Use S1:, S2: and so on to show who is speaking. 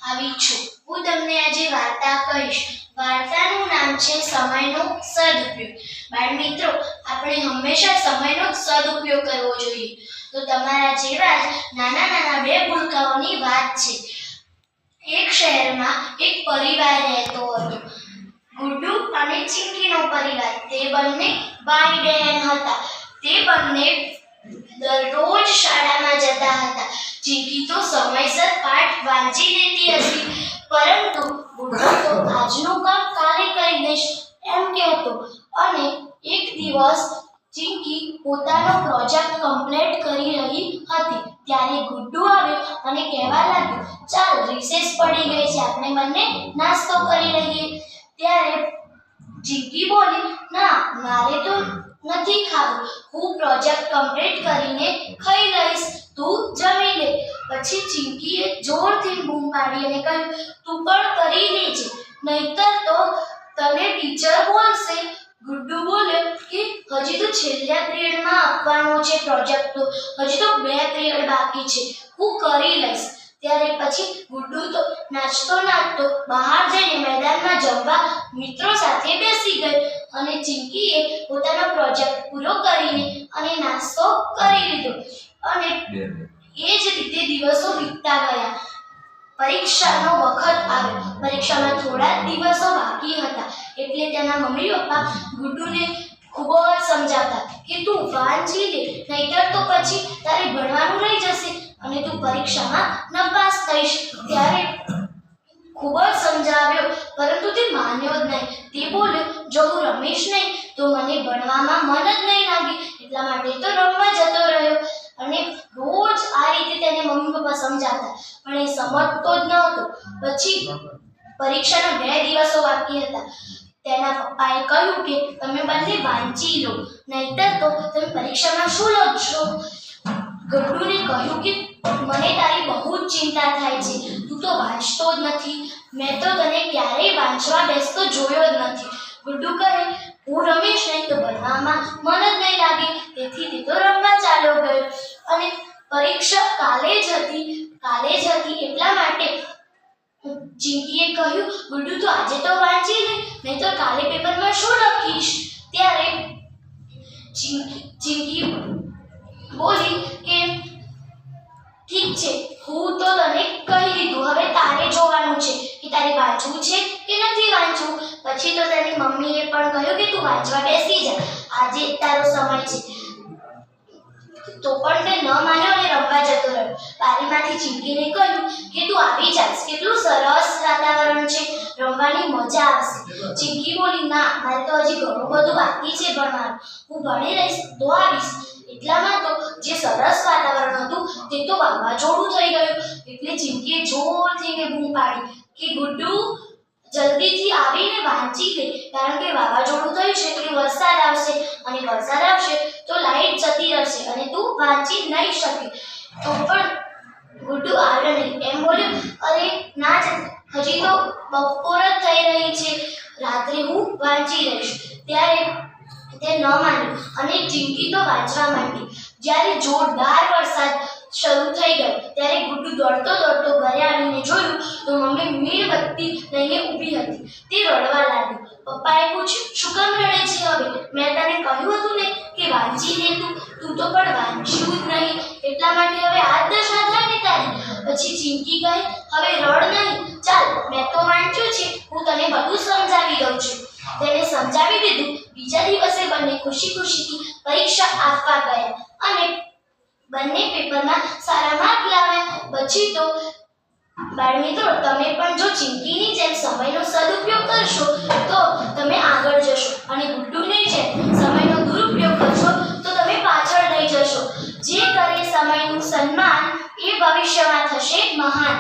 S1: આવી છું. હું તમને આજે વાર્તા કહીશ. વાર્તાનું નામ છે સમયનો સદુપયોગ. બાળમિત્રો, આપણે હંમેશા સમયનો સદુપયોગ કરવો જોઈએ. તો તમારા જેવા જ નાના નાના બે ભૂલકાઓની વાત છે. એક શહેરમાં એક પરિવાર રહેતો હતો. ગુડ્ડુ અને ચિંકીનો પરિવાર. તે બંને ભાઈ બહેન હતા. તે બંને દરરોજ શાળામાં જતા હતા. ચિંકી તો સમયસર પાઠ વાંચી લેતી હતી, પરંતુ ગુડ્ડુ તો આજનું કામ કાલે કરી દઈશ એમ કહેતો. અને એક દિવસ ચિંકી પોતાનો પ્રોજેક્ટ કમ્પ્લીટ કરી રહી હતી ત્યારે ગુડ્ડુ આવ્યો અને કહેવા લાગ્યો, ચાલ રિસેસ પડી ગઈ છે, આપણે બંને નાસ્તો કરી લઈએ. ત્યારે ચિંકી બોલી, ના, મારે તો નથી ખાવું, હું પ્રોજેક્ટ કમ્પ્લીટ કરીને ખાઈ લઈશ, તું જમી લે. પછી ચિંકીએ જોરથી બૂમ પાડી અને કહ્યું, તું પણ કરી લેજે, નહીતર તો તને ટીચર બોલશે. ગુડ્ડુ બોલ્યો કે હજી તો છેલ્લા પિરિયડમાં આપવાનો છે પ્રોજેક્ટ, તો હજી તો 2 પિરિયડ બાકી છે, હું કરી લઈશ. ત્યારે પછી ગુડ્ડુ તો નાચતો નાચતો બહાર જઈને મેદાનમાં જમવા મિત્રો સાથે બેસી ગઈ અને ચિંકીએ પોતાનો પ્રોજેક્ટ પૂરો કરીને અને નાસ્તો કરી લીધો. અને એ જ રીતે દિવસો વીતતા ગયા. પરીક્ષાનો વખત આવ્યો. પરીક્ષામાં થોડા દિવસો બાકી હતા એટલે તેના મમ્મી પપ્પા ગુડ્ડુને ખૂબ જ સમજાવતા કે તું વાંચી લે, નહીતર તો પછી તારે ભણવાનું રહી જશે અને તું પરીક્ષામાં નપાસ થઈશ. ત્યારે ખૂબ જ સમજાવ્યો, પરંતુ તે માન્યો જ નહીં. તે બોલ્યો, જો હું રમીશ નહીં તો મને ભણવામાં મન જ નહીં લાગે, એટલા માટે તો રમવા જતો રહ્યો. અને રોજ આ રીતે તેને મમ્મી પપ્પા સમજાવતા, પણ એ સમજતો જ નહોતો. પછી પરીક્ષાના 2 દિવસો બાકી હતા. તેના પપ્પાએ કહ્યું કે તમે બંને વાંચી લો, નહીતર તો તમે પરીક્ષામાં શું લખશો. ગુડ્ડુને કહ્યું કે મને તારી બહુ જ ચિંતા થાય છે, તું તો વાંચતો જ નથી, મેં તો તને ક્યારેય વાંચવા બેસતો જોયો જ નથી. ગુડ્ડુ કહે, હું રમીશ નહીં તો ભણવામાં મન જ નહીં લાગે, તેથી તે તો રમવા ચાલ્યો ગયો. અને પરીક્ષા કાલે જ હતી એટલા માટે ચિંકીએ કહ્યું, ગુડ્ડુ તો આજે તો વાંચી લે, નહીં તો કાલે પેપરમાં શું લખીશ. ત્યારે ચિંકી બોલી કે ઠીક છે, હું તો તને કહી દીધું, હવે તારે જોવાનું છે કે તારે વાંચવું છે કે નથી વાંચવું. પછી તો તેની મમ્મીએ પણ કહ્યું કે તું વાંચવા બેસી જા, આજે તારો સમય છે. તો પણ તે ન માન્યો અને રમવા જતો રહ્યો. બારીમાંથી ચિંકીને કહ્યું કે તું આવી જાસ, કેટલું સરસ વાતાવરણ છે, રમવાની મજા આવશે. ચિંકી બોલી, ના, મારે તો હજી ઘણું બધું બાકી છે ભણવાનું, હું ભણી લઈશ તો આવીશ. એટલામાં તો જે સરસ વાતાવરણ હતું તે તો વાવાઝોડું થઈ ગયું. એટલે ચિંકીએ જોરથી બૂમ પાડી કે ગુડ્ડુ જલ્દીથી આવીને વાંચી લે, કારણ કે વાવાઝોડું થયું છે એટલે વરસાદ આવશે, અને વરસાદ આવશે તો લાઈટ જતી રહેશે અને તું વાંચી નહીં શકે. તો પણ ગુડ્ડુ આવ્યો નહીં. એમ બોલ્યો, અરે ના જ, હજી તો બપોર જ થઈ રહી છે, રાત્રે હું વાંચી રહીશ. ત્યારે તે ન માન્યું અને ચિંકી તો વાંચવા માંડી. જ્યારે જોરદાર વરસાદ શરૂ થઈ ગયો ત્યારે ગુડ્ડુ દોડતો દોડતો ઘરે આવીને જોયું તો મમ્મી મીણબત્તી લઈને ઊભી હતી. તે રડવા લાગ્યો. પપ્પાએ પૂછ્યું, શું કામ રડે છે હવે? મેં તને કહ્યું હતું ને કે વાંચી લે, તું તો પણ વાંચ્યું જ નહીં, એટલા માટે હવે આ દશા થાય ને તારી. પછી ચિંકી કહે, હવે રડ નહીં, ચાલ, મેં તો વાંચ્યું છે, હું તને બધું સમજાવી દઉં છું. તેને સમજાવી દીધું. બીજા દિવસે બંને ખુશી ખુશીથી પરીક્ષા આપવા ગયા અને બંને પેપરમાં સારા માર્ક લાવ્યા. પછી તો બાળમિત્રો, તમે પણ જો ચિંકીની જેમ સમયનો સદુપયોગ કરશો તો તમે આગળ જશો, અને ગુડ્ડુની જેમ સમયનો દુરુપયોગ કરશો તો તમે પાછળ રહી જશો. જે કરે સમયનું સન્માન એ ભવિષ્યમાં થશે મહાન.